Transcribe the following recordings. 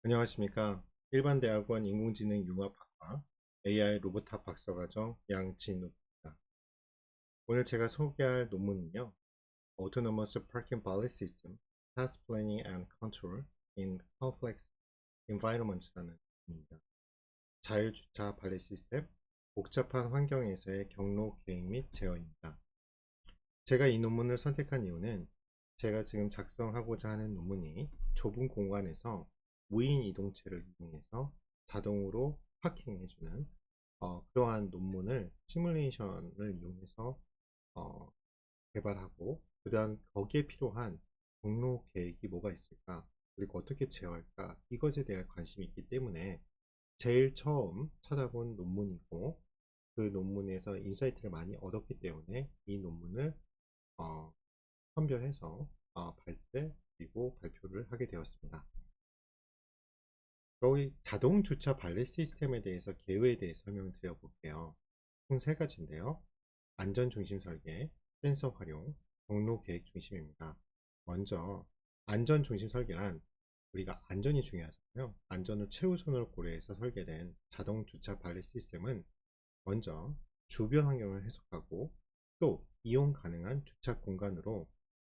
안녕하십니까. 일반대학원 인공지능 융합학과 AI 로봇학 박사과정 양진욱입니다. 오늘 제가 소개할 논문은요. Autonomous Parking Valet System, Task Planning and Control in Complex Environments라는 논문입니다. 자율주차 발렛 시스템, 복잡한 환경에서의 경로 계획 및 제어입니다. 제가 이 논문을 선택한 이유는 제가 지금 작성하고자 하는 논문이 좁은 공간에서 무인 이동체를 이용해서 자동으로 파킹해주는 그러한 논문을 시뮬레이션을 이용해서 어, 개발하고, 그다음 거기에 필요한 경로 계획이 뭐가 있을까, 그리고 어떻게 제어할까, 이것에 대한 관심이 있기 때문에 제일 처음 찾아본 논문이고, 그 논문에서 인사이트를 많이 얻었기 때문에 이 논문을 어, 선별해서 발제 그리고 발표를 하게 되었습니다. 여기 자동 주차 발렛 시스템에 대해서 개요에 대해 설명을 드려볼게요. 총 세 가지인데요. 안전 중심 설계, 센서 활용, 경로 계획 중심입니다. 먼저 안전 중심 설계란, 우리가 안전이 중요하잖아요. 안전을 최우선으로 고려해서 설계된 자동 주차 발렛 시스템은 먼저 주변 환경을 해석하고, 또 이용 가능한 주차 공간으로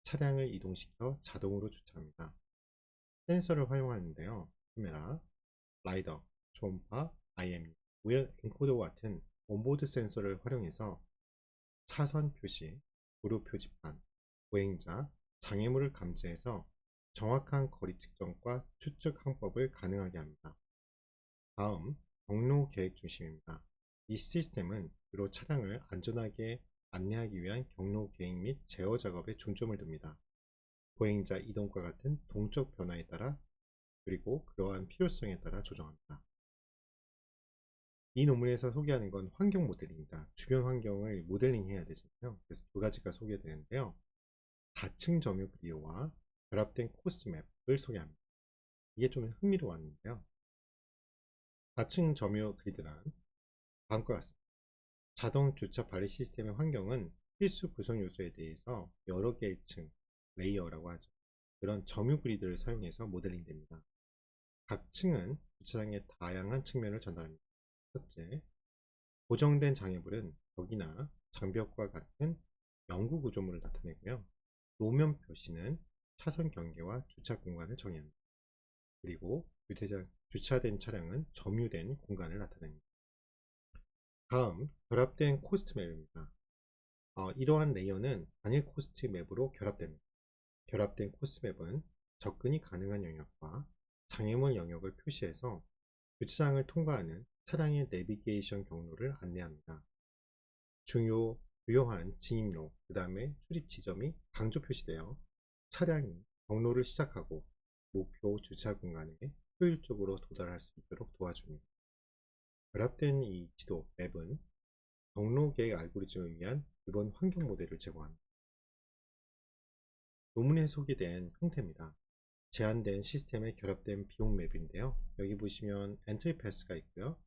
차량을 이동시켜 자동으로 주차합니다. 센서를 활용하는데요. 카메라, 라이더, 초음파, IMU, 우연 엔코더 같은 온보드 센서를 활용해서 차선 표시, 도로 표지판, 보행자, 장애물을 감지해서 정확한 거리 측정과 추측 항법을 가능하게 합니다. 다음, 경로 계획 중심입니다. 이 시스템은 주로 차량을 안전하게 안내하기 위한 경로 계획 및 제어 작업에 중점을 둡니다. 보행자 이동과 같은 동적 변화에 따라, 그리고 그러한 필요성에 따라 조정합니다. 이 논문에서 소개하는 건 환경 모델입니다. 주변 환경을 모델링 해야 되잖아요. 그래서 두 가지가 소개되는데요. 다층 점유 그리드와 결합된 코스 맵을 소개합니다. 이게 좀 흥미로웠는데요. 다층 점유 그리드란 다음과 같습니다. 자동 주차 발렛 시스템의 환경은 필수 구성 요소에 대해서 여러 개의 층, 레이어라고 하죠. 그런 점유 그리드를 사용해서 모델링 됩니다. 각 층은 주차장의 다양한 측면을 전달합니다. 첫째, 고정된 장애물은 벽이나 장벽과 같은 영구 구조물을 나타내고요. 노면 표시는 차선 경계와 주차 공간을 정의합니다. 그리고 주차된 차량은 점유된 공간을 나타냅니다. 다음, 결합된 코스트 맵입니다. 이러한 레이어는 단일 코스트 맵으로 결합됩니다. 결합된 코스트 맵은 접근이 가능한 영역과 장애물 영역을 표시해서 주차장을 통과하는 차량의 내비게이션 경로를 안내합니다. 유효한 진입로, 그 다음에 출입 지점이 강조 표시되어 차량이 경로를 시작하고 목표 주차 공간에 효율적으로 도달할 수 있도록 도와줍니다. 결합된 이 지도 맵은 경로 계획 알고리즘을 위한 기본 환경 모델을 제공합니다. 논문에 소개된 형태입니다. 제한된 시스템에 결합된 비용 맵인데요. 여기 보시면 엔트리 패스가 있고요.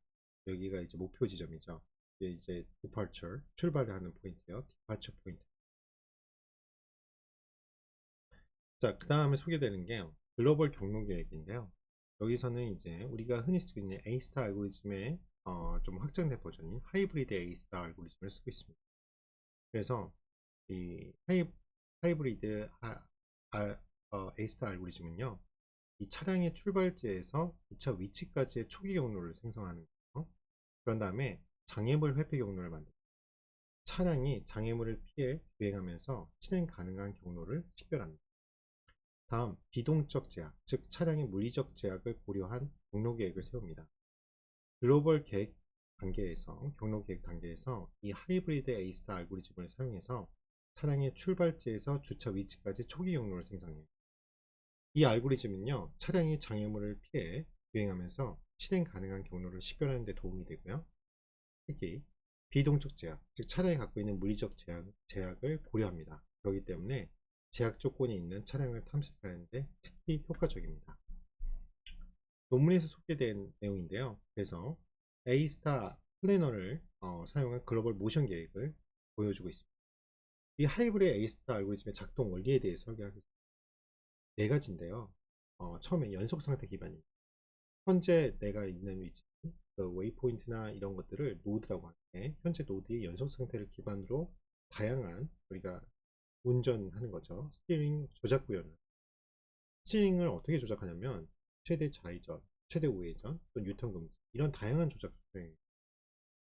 여기가 이제 목표 지점이죠. 이제 departure, 출발을 하는 포인트예요. departure 포인트. 자, 그 다음에 소개되는 게 글로벌 경로 계획인데요. 여기서는 이제 우리가 흔히 쓰고 있는 A-스타 알고리즘의 좀 확장된 버전인 하이브리드 A-스타 알고리즘을 쓰고 있습니다. 그래서 이 하이브리드 A-스타 알고리즘은요, 이 차량의 출발지에서 주차 위치까지의 초기 경로를 생성하는 거예요. 그런 다음에 장애물 회피 경로를 만듭니다. 차량이 장애물을 피해 주행하면서 실행 가능한 경로를 식별합니다. 다음, 비동적 제약, 즉 차량의 물리적 제약을 고려한 경로 계획을 세웁니다. 글로벌 계획 단계에서, 경로 계획 단계에서 이 하이브리드 A-스타 알고리즘을 사용해서 차량의 출발지에서 주차 위치까지 초기 경로를 생성해요. 이 알고리즘은요, 차량이 장애물을 피해 주행하면서 실행 가능한 경로를 식별하는 데 도움이 되고요. 특히 비동적 제약, 즉 차량이 갖고 있는 물리적 제약을 고려합니다. 그렇기 때문에 제약 조건이 있는 차량을 탐색하는데 특히 효과적입니다. 논문에서 소개된 내용인데요. 그래서 A-스타 플래너를 사용한 글로벌 모션 계획을 보여주고 있습니다. 이 하이브리드 A-스타 알고리즘의 작동 원리에 대해 설계하겠습니다. 네 가지인데요. 처음에 연속 상태 기반입니다. 현재 내가 있는 위치, 그 웨이포인트나 이런 것들을 노드라고 하는데, 현재 노드의 연속 상태를 기반으로 다양한 우리가 운전하는 거죠. 스티어링 조작 구현을. 스티어링을 어떻게 조작하냐면 최대 좌회전, 최대 우회전, 또 뉴턴 금지 이런 다양한 조작 수행.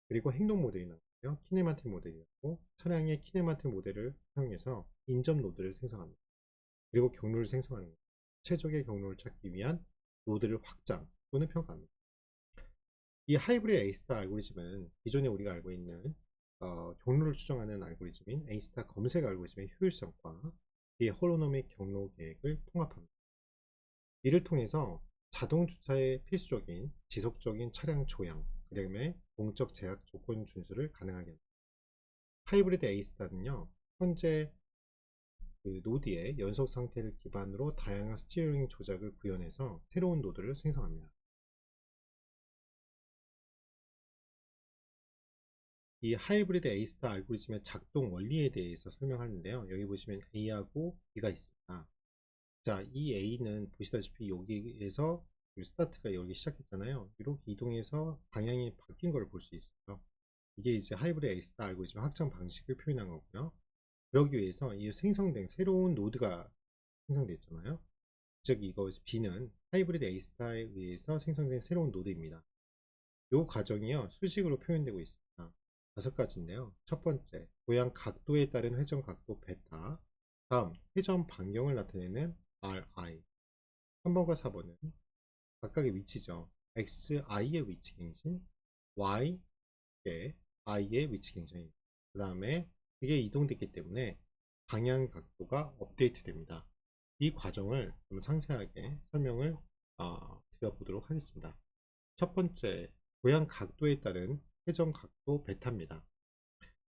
그리고 행동 모델이 나오고요. 키네마틱 모델이고 차량의 키네마틱 모델을 사용해서 인접 노드를 생성합니다. 그리고 경로를 생성하는 거예요. 최적의 경로를 찾기 위한 노드를 확장 또는 평가합니다. 이 하이브리드 A-스타 알고리즘은 기존에 우리가 알고 있는 경로를 추정하는 알고리즘인 A-스타 검색 알고리즘의 효율성과 이의 홀로노믹 경로 계획을 통합합니다. 이를 통해서 자동 주차의 필수적인 지속적인 차량 조향, 그 다음에 공적 제약 조건 준수를 가능하게 합니다. 하이브리드 A-스타는요, 현재 그 노드의 연속 상태를 기반으로 다양한 스티어링 조작을 구현해서 새로운 노드를 생성합니다. 이 하이브리드 A-스타 알고리즘의 작동 원리에 대해서 설명하는데요. 여기 보시면 A하고 B가 있습니다. 자, 이 A는 보시다시피 여기에서 스타트가 여기 시작했잖아요. 이렇게 이동해서 방향이 바뀐 걸 볼 수 있어요. 이게 이제 하이브리드 A-스타 알고리즘 확장 방식을 표현한 거고요. 그러기 위해서 이 생성된 새로운 노드가 생성됐잖아요. 즉 이거 B는 하이브리드 A-스타에 의해서 생성된 새로운 노드입니다. 이 과정이요 수식으로 표현되고 있습니다. 5가지인데요. 첫 번째, 모양 각도에 따른 회전 각도 베타. 다음, 회전 반경을 나타내는 RI. 3번과 4번은 각각의 위치죠. XI의 위치 갱신, Y의 I의 위치 갱신입니다. 그 다음에 이게 이동됐기 때문에 방향 각도가 업데이트 됩니다. 이 과정을 좀 상세하게 설명을 드려보도록 하겠습니다. 첫 번째, 모양 각도에 따른 회전 각도 베타입니다.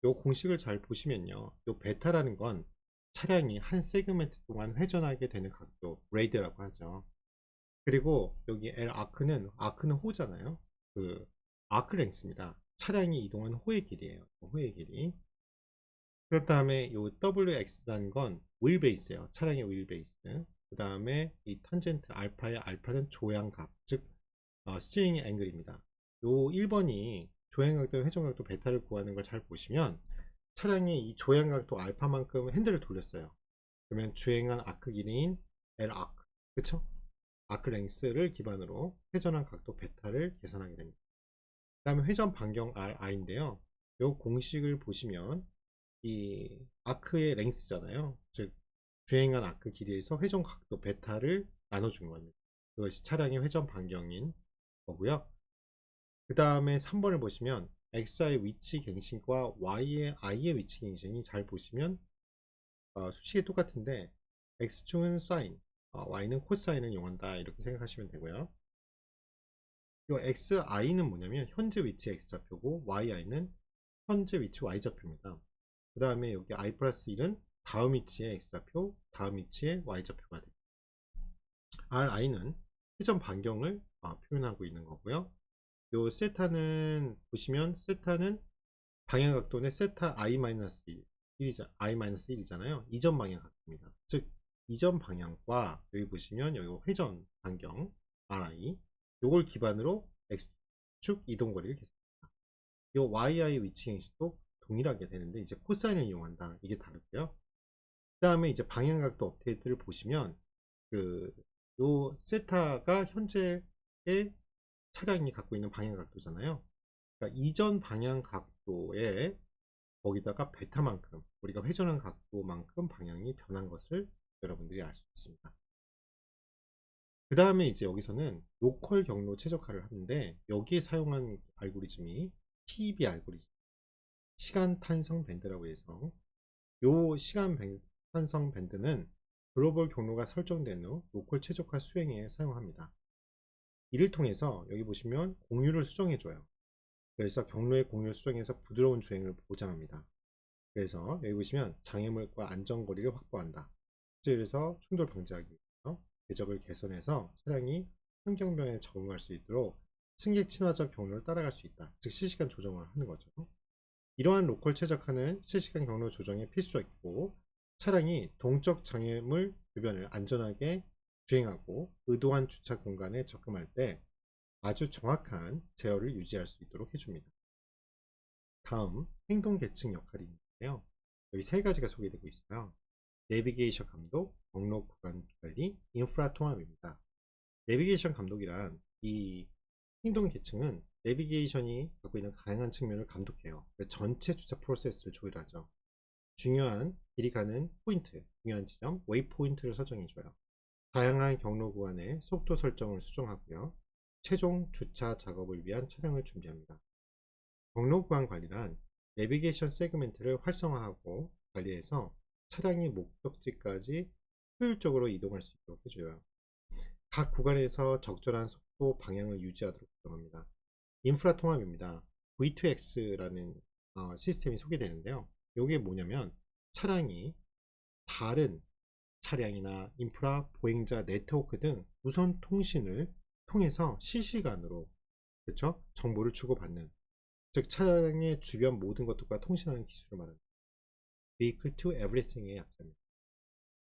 이 공식을 잘 보시면요, 이 베타라는 건 차량이 한 세그멘트 동안 회전하게 되는 각도, 레이드라고 하죠. 그리고 여기 L 아크는 호잖아요. 그 아크 랭스입니다. 차량이 이동한 호의 길이에요. 호의 길이. 그 다음에 이 WX라는 건 휠 베이스예요. 차량의 휠 베이스. 그 다음에 이 탄젠트 알파의 알파는 조향각, 즉 스티링 앵글입니다. 요 1번이 조향각도 회전각도 베타를 구하는 걸 잘 보시면 차량이 이 조향각도 알파만큼 핸들을 돌렸어요. 그러면 주행한 아크 길이인 L 아크, 그쵸? 아크 랭스를 기반으로 회전한 각도 베타를 계산하게 됩니다. 그 다음에 회전 반경 RI인데요. 이 공식을 보시면 이 아크의 랭스잖아요. 즉 주행한 아크 길이에서 회전 각도 베타를 나눠준 겁니다. 그것이 차량의 회전 반경인 거고요. 그 다음에 3번을 보시면 XI의 위치 갱신과 Y의 I의 위치 갱신이 잘 보시면 수식이 똑같은데 X축은 사인, Y는 코사인을 이용한다 이렇게 생각하시면 되고요. 이 XI는 뭐냐면 현재 위치 X좌표고 YI는 현재 위치 Y좌표입니다. 그 다음에 여기 I 플러스 1은 다음 위치의 X좌표, 다음 위치의 Y좌표가 됩니다. RI는 회전 반경을 표현하고 있는 거고요. 요 세타는 보시면 세타는 방향각도는 세타 I-1이잖아요. 이전 방향각도입니다. 즉 이전 방향과 여기 보시면 여기 회전 반경 RI 요걸 기반으로 X축 이동거리를 계산합니다. 요 YI 위치 행식도 동일하게 되는데 이제 코사인을 이용한다. 이게 다르고요. 그 다음에 이제 방향각도 업데이트를 보시면 요 세타가 현재의 차량이 갖고 있는 방향각도잖아요. 그러니까 이전 방향각도에 거기다가 베타만큼 우리가 회전한 각도만큼 방향이 변한 것을 여러분들이 알 수 있습니다. 그 다음에 이제 여기서는 로컬 경로 최적화를 하는데 여기에 사용한 알고리즘이 TEB 알고리즘, 시간 탄성 밴드라고 해서 요 시간 탄성 밴드는 글로벌 경로가 설정된 후 로컬 최적화 수행에 사용합니다. 이를 통해서 여기 보시면 공유를 수정해 줘요. 그래서 경로의 공유를 수정해서 부드러운 주행을 보장합니다. 그래서 여기 보시면 장애물과 안전거리를 확보한다. 그래서 충돌 방지하기 위해서 궤적을 개선해서 차량이 환경변에 적응할 수 있도록 승객 친화적 경로를 따라갈 수 있다. 즉 실시간 조정을 하는 거죠. 이러한 로컬 최적화는 실시간 경로 조정에 필수적이고 차량이 동적 장애물 주변을 안전하게 주행하고 의도한 주차 공간에 접근할 때 아주 정확한 제어를 유지할 수 있도록 해줍니다. 다음 행동 계층 역할이 있는데요. 여기 세 가지가 소개되고 있어요. 내비게이션 감독, 경로 구간 관리, 인프라 통합입니다. 내비게이션 감독이란 이 행동 계층은 내비게이션이 갖고 있는 다양한 측면을 감독해요. 전체 주차 프로세스를 조율하죠. 중요한 길이 가는 포인트, 중요한 지점, 웨이포인트를 설정해줘요. 다양한 경로 구간의 속도 설정을 수정하고요. 최종 주차 작업을 위한 차량을 준비합니다. 경로 구간 관리란 내비게이션 세그멘트를 활성화하고 관리해서 차량이 목적지까지 효율적으로 이동할 수 있도록 해줘요. 각 구간에서 적절한 속도 방향을 유지하도록 조정합니다. 인프라 통합입니다. V2X라는 시스템이 소개되는데요. 이게 뭐냐면 차량이 다른 차량이나 인프라, 보행자, 네트워크 등 무선 통신을 통해서 실시간으로 그쵸? 정보를 주고받는, 즉 차량의 주변 모든 것들과 통신하는 기술을 말합니다. Vehicle to Everything의 약자입니다.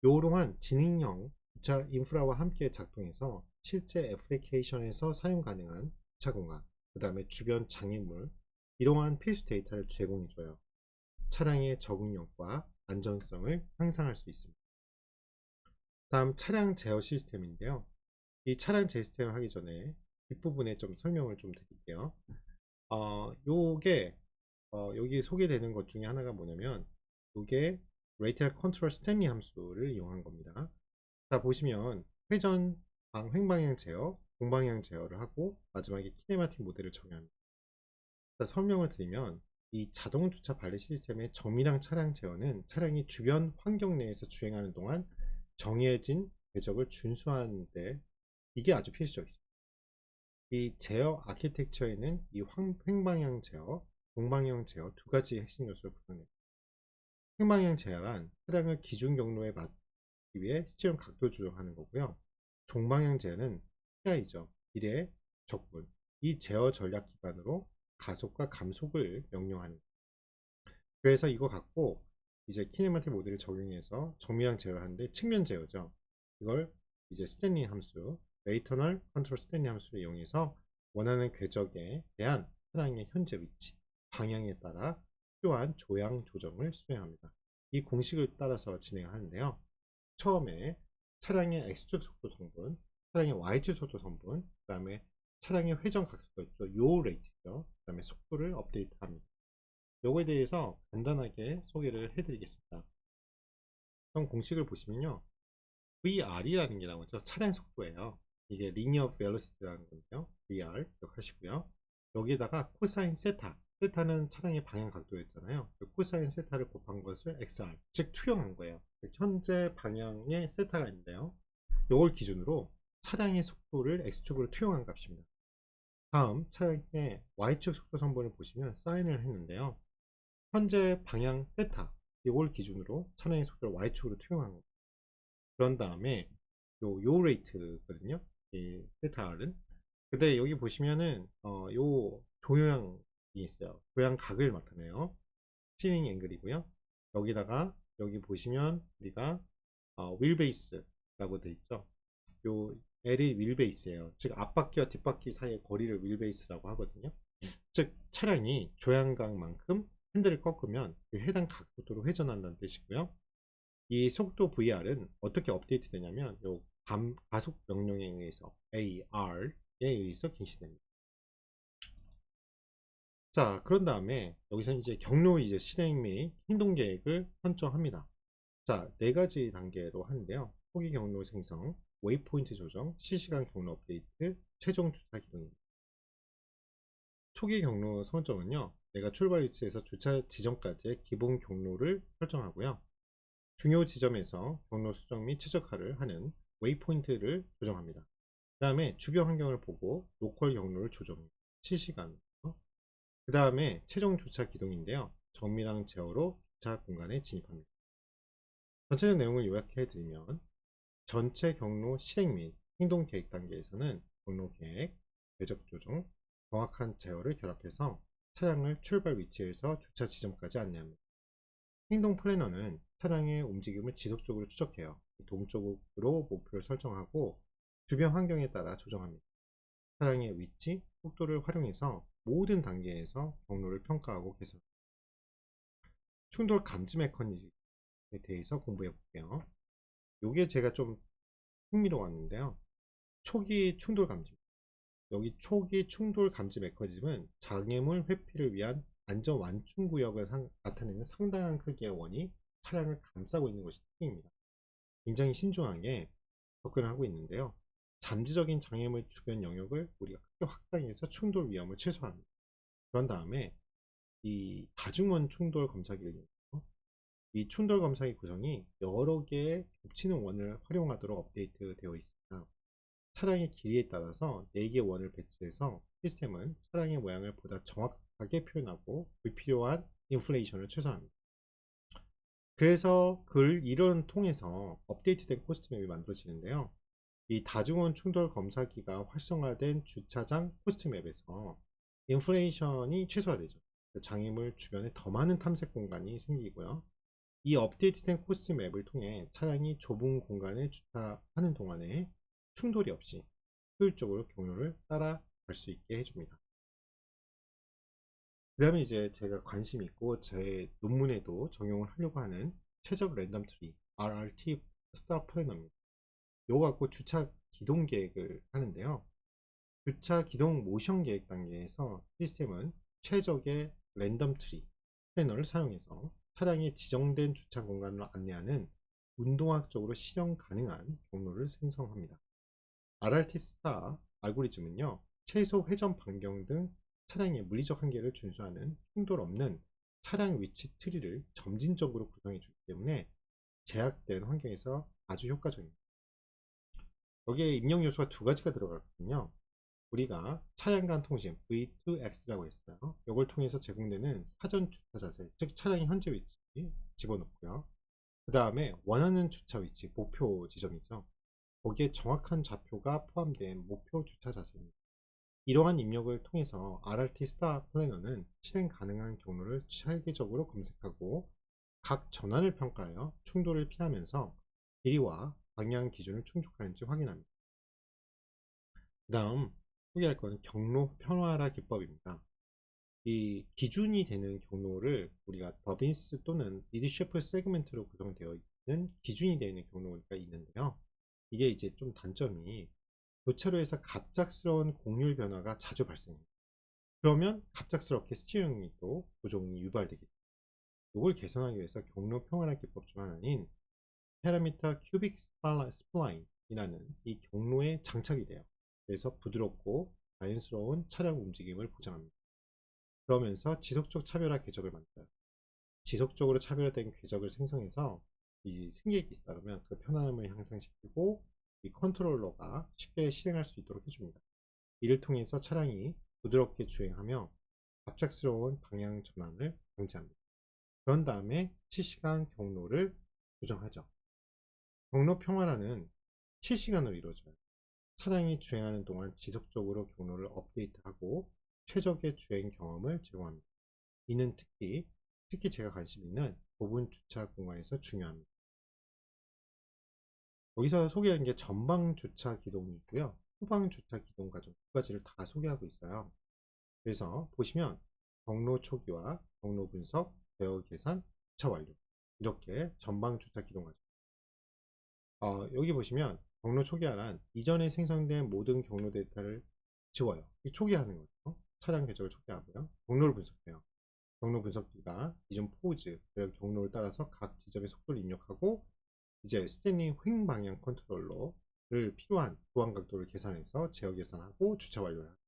이러한 지능형 주차 인프라와 함께 작동해서 실제 애플리케이션에서 사용 가능한 주차 공간, 그 다음에 주변 장애물, 이러한 필수 데이터를 제공해줘요. 차량의 적응력과 안전성을 향상할 수 있습니다. 다음 차량 제어 시스템인데요. 이 차량 제어 시스템을 하기 전에 뒷부분에 좀 설명을 좀 드릴게요. 요게 여기 소개되는 것 중에 하나가 뭐냐면 요게 Radial Control Stanley 함수를 이용한 겁니다. 자, 보시면 회전 횡방향 제어, 동방향 제어를 하고 마지막에 키네마틱 모델을 정의합니다. 자, 설명을 드리면 이 자동 주차 관리 시스템의 정밀한 차량 제어는 차량이 주변 환경 내에서 주행하는 동안 정해진 궤적을 준수하는데 이게 아주 필수적이죠. 이 제어 아키텍처에는 이 횡방향 제어, 동방향 제어 두 가지 핵심 요소를 구성합니다. 횡방향 제어란 차량을 기준 경로에 맞기 위해 스티어링 각도 조정하는 거고요. 동방향 제어는 PI죠. 길의 적분. 이 제어 전략 기반으로 가속과 감속을 명령하는 거예요. 그래서 이거 갖고 이제 키네마틱 모델을 적용해서 정밀한 제어를 하는데 측면 제어죠. 이걸 이제 스탠리 함수, 레이터널 컨트롤 스탠리 함수를 이용해서 원하는 궤적에 대한 차량의 현재 위치, 방향에 따라 필요한 조향 조정을 수행합니다. 이 공식을 따라서 진행하는데요. 처음에 차량의 X축 속도 성분, 차량의 Y축 속도 성분, 그 다음에 차량의 회전 각도가 있죠. 요 레이트죠. 그 다음에 속도를 업데이트합니다. 요거에 대해서 간단하게 소개를 해드리겠습니다. 그럼 공식을 보시면요. VR이라는 게 나오죠. 차량 속도예요. 이게 linear velocity라는 건데요. VR 기억하시고요. 여기에다가 코사인 세타. 세타는 차량의 방향 각도였잖아요. 그 코사인 세타를 곱한 것을 XR, 즉 투영한 거예요. 현재 방향의 세타가 있는데요. 이걸 기준으로 차량의 속도를 X축으로 투영한 값입니다. 다음 차량의 Y축 속도 성분을 보시면 사인을 했는데요. 현재 방향 세타, 이걸 기준으로 차량의 속도를 Y축으로 투영한 겁니다. 그런 다음에 요 레이트거든요. 이 세타 R은. 근데 여기 보시면은 요 조향이 있어요. 조향각을 나타내요. 스티링 앵글이고요. 여기다가 여기 보시면 우리가 휠베이스라고 돼 있죠. 요 L이 휠베이스예요. 즉 앞바퀴와 뒷바퀴 사이의 거리를 휠베이스라고 하거든요. 즉 차량이 조향각만큼 핸들을 꺾으면 그 해당 각도로 회전한다는 뜻이고요. 이 속도 VR은 어떻게 업데이트 되냐면 요 가속 명령에 의해서 AR에 의해서 갱신됩니다. 자, 그런 다음에 여기서 이제 경로 이제 실행 및 행동 계획을 설정합니다. 자, 네 가지 단계로 하는데요. 초기 경로 생성, 웨이포인트 조정, 실시간 경로 업데이트, 최종 주차 기동입니다. 초기 경로 설정은요, 내가 출발 위치에서 주차 지점까지의 기본 경로를 설정하고요. 중요 지점에서 경로 수정 및 최적화를 하는 웨이포인트를 조정합니다. 그 다음에 주변 환경을 보고 로컬 경로를 조정합니다. 실시간으로. 그 다음에 최종 주차 기동인데요. 정밀한 제어로 주차 공간에 진입합니다. 전체적 내용을 요약해 드리면 전체 경로 실행 및 행동 계획 단계에서는 경로 계획, 궤적 조정, 정확한 제어를 결합해서 차량을 출발 위치에서 주차 지점까지 안내합니다. 행동 플래너는 차량의 움직임을 지속적으로 추적해요. 동쪽으로 목표를 설정하고 주변 환경에 따라 조정합니다. 차량의 위치, 속도를 활용해서 모든 단계에서 경로를 평가하고 개선. 충돌 감지 메커니즘에 대해서 공부해 볼게요. 요게 제가 좀 흥미로웠는데요. 초기 충돌 감지. 여기 초기 충돌 감지 메커니즘은 장애물 회피를 위한 안전 완충 구역을 나타내는 상당한 크기의 원이 차량을 감싸고 있는 것이 특징입니다. 굉장히 신중하게 접근을 하고 있는데요. 잠재적인 장애물 주변 영역을 우리가 크게 확장해서 충돌 위험을 최소화합니다. 그런 다음에 이 다중원 충돌 검사기를 이용해서 이 충돌 검사기 구성이 여러 개의 겹치는 원을 활용하도록 업데이트되어 있습니다. 차량의 길이에 따라서 4개의 원을 배치해서 시스템은 차량의 모양을 보다 정확하게 표현하고 불필요한 인플레이션을 최소화합니다. 그래서 이런 통해서 업데이트된 코스트맵이 만들어지는데요. 이 다중원 충돌 검사기가 활성화된 주차장 코스트맵에서 인플레이션이 최소화되죠. 장애물 주변에 더 많은 탐색 공간이 생기고요. 이 업데이트된 코스트맵을 통해 차량이 좁은 공간에 주차하는 동안에 충돌이 없이 효율적으로 경로를 따라갈 수 있게 해줍니다. 그 다음에 이제 제가 관심 있고 제 논문에도 적용을 하려고 하는 최적 랜덤 트리 RRT 스타 플래너입니다. 이거 갖고 주차 기동 계획을 하는데요. 주차 기동 모션 계획 단계에서 시스템은 최적의 랜덤 트리 플래너를 사용해서 차량이 지정된 주차 공간으로 안내하는 운동학적으로 실현 가능한 경로를 생성합니다. RRT 스타 알고리즘은요, 최소 회전 반경 등 차량의 물리적 한계를 준수하는 충돌 없는 차량 위치 트리를 점진적으로 구성해 주기 때문에 제약된 환경에서 아주 효과적입니다. 여기에 입력 요소가 두 가지가 들어갔거든요. 우리가 차량 간 통신 V2X라고 했어요. 이걸 통해서 제공되는 사전 주차 자세, 즉 차량의 현재 위치 집어넣고요. 그 다음에 원하는 주차 위치, 목표 지점이죠. 거기에 정확한 좌표가 포함된 목표 주차 자세입니다. 이러한 입력을 통해서 RRT 스타 플래너는 실행 가능한 경로를 체계적으로 검색하고 각 전환을 평가하여 충돌을 피하면서 길이와 방향 기준을 충족하는지 확인합니다. 그 다음 소개할 것은 경로 편화라 기법입니다. 이 기준이 되는 경로를 우리가 더빈스 또는 리드셰프 세그멘트로 구성되어 있는 기준이 되어 있는 경로가 있는데요. 이게 이제 좀 단점이 교차로에서 갑작스러운 공률 변화가 자주 발생합니다. 그러면 갑작스럽게 스티어링이 또 조종이 유발되겠죠. 이걸 개선하기 위해서 경로 평활화 기법 중 하나인 페라미터 큐빅 스플라인이라는 이 경로에 장착이 돼요. 그래서 부드럽고 자연스러운 차량 움직임을 보장합니다. 그러면서 지속적 차별화 궤적을 만들어요. 지속적으로 차별화된 궤적을 생성해서 이 승객이 있다면 그 편안함을 향상시키고 이 컨트롤러가 쉽게 실행할 수 있도록 해줍니다. 이를 통해서 차량이 부드럽게 주행하며 갑작스러운 방향 전환을 방지합니다. 그런 다음에 실시간 경로를 조정하죠. 경로 평활화는 실시간으로 이루어져요. 차량이 주행하는 동안 지속적으로 경로를 업데이트하고 최적의 주행 경험을 제공합니다. 이는 특히 제가 관심 있는 부분 주차 공간에서 중요합니다. 여기서 소개한 게 전방 주차 기동이 있고요. 후방 주차 기동 과정 두 가지를 다 소개하고 있어요. 그래서 보시면 경로 초기화, 경로 분석, 제어 계산, 주차 완료 이렇게 전방 주차 기동 과정. 여기 보시면 경로 초기화란 이전에 생성된 모든 경로 데이터를 지워요. 초기화하는 거죠. 차량 궤적을 초기화하고요. 경로를 분석해요. 경로 분석기가 기존 포즈, 경로를 따라서 각 지점의 속도를 입력하고 이제 스탠리 횡 방향 컨트롤러를 필요한 보안 각도를 계산해서 제어 계산하고 주차 완료를 합니다.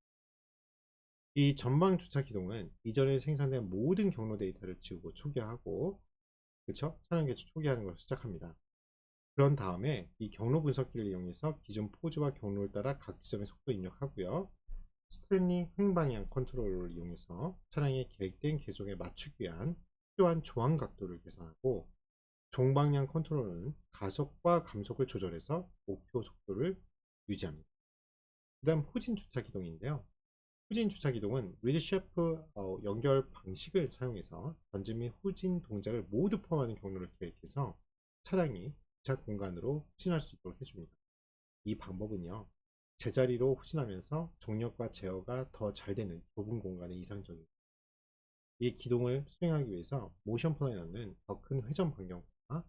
이 전방 주차 기동은 이전에 생산된 모든 경로 데이터를 지우고 초기화하고 그쵸? 차량 궤적 초기화하는 것을 시작합니다. 그런 다음에 이 경로 분석기를 이용해서 기존 포즈와 경로를 따라 각 지점의 속도 입력하고요. 스탠리 횡방향 컨트롤러를 이용해서 차량의 계획된 궤적에 맞추기 위한 필요한 조항 각도를 계산하고 종방향 컨트롤러는 가속과 감속을 조절해서 목표 속도를 유지합니다. 그 다음 후진 주차 기동인데요. 후진 주차 기동은 리드셰프 연결 방식을 사용해서 전진 및 후진 동작을 모두 포함하는 경로를 계획해서 차량이 주차 공간으로 후진할 수 있도록 해줍니다. 이 방법은요, 제자리로 후진하면서 정력과 제어가 더 잘 되는 좁은 공간의 이상적입니다. 이 기동을 수행하기 위해서 모션 플래너는 더 큰 회전 반경과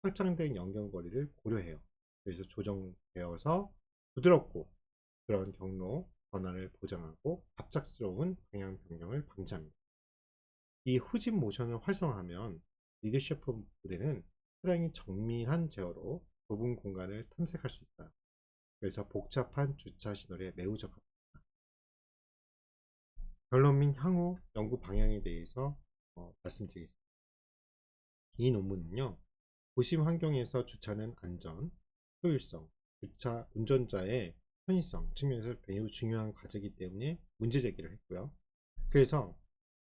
확장된 연결거리를 고려해요. 그래서 조정되어서 부드럽고 그런 경로 변화를 보장하고 갑작스러운 방향 변경을 방지합니다. 이 후진 모션을 활성화하면 리드셰프 부대는 차량이 정밀한 제어로 좁은 공간을 탐색할 수 있어요. 그래서 복잡한 주차 시설에 매우 적합합니다. 결론 및 향후 연구 방향에 대해서 말씀드리겠습니다. 이 논문은요, 도심 환경에서 주차는 안전, 효율성, 주차 운전자의 편의성 측면에서 매우 중요한 과제이기 때문에 문제 제기를 했고요. 그래서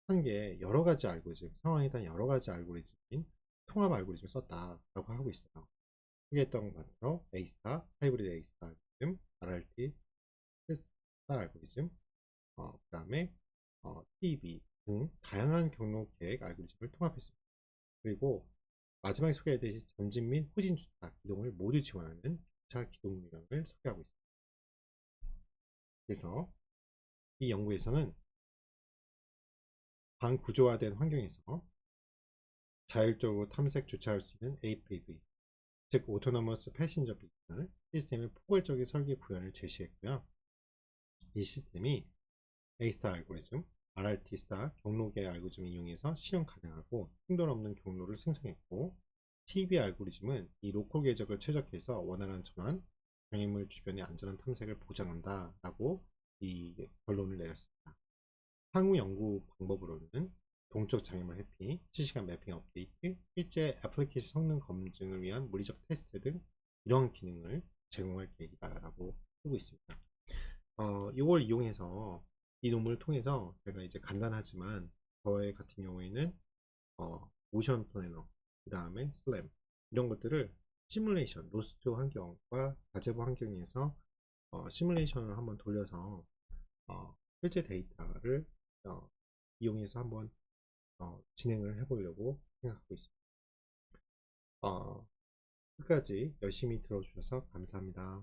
한 게 여러 가지 알고리즘, 상황에 대한 여러 가지 알고리즘인 통합 알고리즘을 썼다라고 하고 있어요. 소개했던 것처럼 A-스타, 하이브리드 A-스타 알고리즘, RRT, 스타 알고리즘, 그 다음에 TEB 등 다양한 경로 계획 알고리즘을 통합했습니다. 그리고 마지막에 소개해드린 전진 및 후진 주차 기동을 모두 지원하는 주차 기동 유형을 소개하고 있습니다. 그래서 이 연구에서는 반구조화된 환경에서 자율적으로 탐색 주차할 수 있는 APV, 즉 오토노머스 패신저 비전 시스템의 포괄적인 설계 구현을 제시했고요. 이 시스템이 A-스타 알고리즘, RRT 스타 경로계 알고리즘을 이용해서 실현 가능하고 충돌 없는 경로를 생성했고, TB 알고리즘은 이 로컬 궤적을 최적화해서 원활한 전환, 장애물 주변의 안전한 탐색을 보장한다 라고 이 결론을 내렸습니다. 향후 연구 방법으로는 동적 장애물 회피, 실시간 매핑 업데이트, 실제 애플리케이션 성능 검증을 위한 물리적 테스트 등 이러한 기능을 제공할 계획이다라고 하고 있습니다. 이걸 이용해서 이 논문을 통해서 제가 이제 간단하지만 저의 같은 경우에는 모션 플래너, 그 다음에 슬램 이런 것들을 시뮬레이션, 로스트 환경과 가제부 환경에서 시뮬레이션을 한번 돌려서 실제 데이터를 이용해서 한번 진행을 해보려고 생각하고 있습니다. 끝까지 열심히 들어주셔서 감사합니다.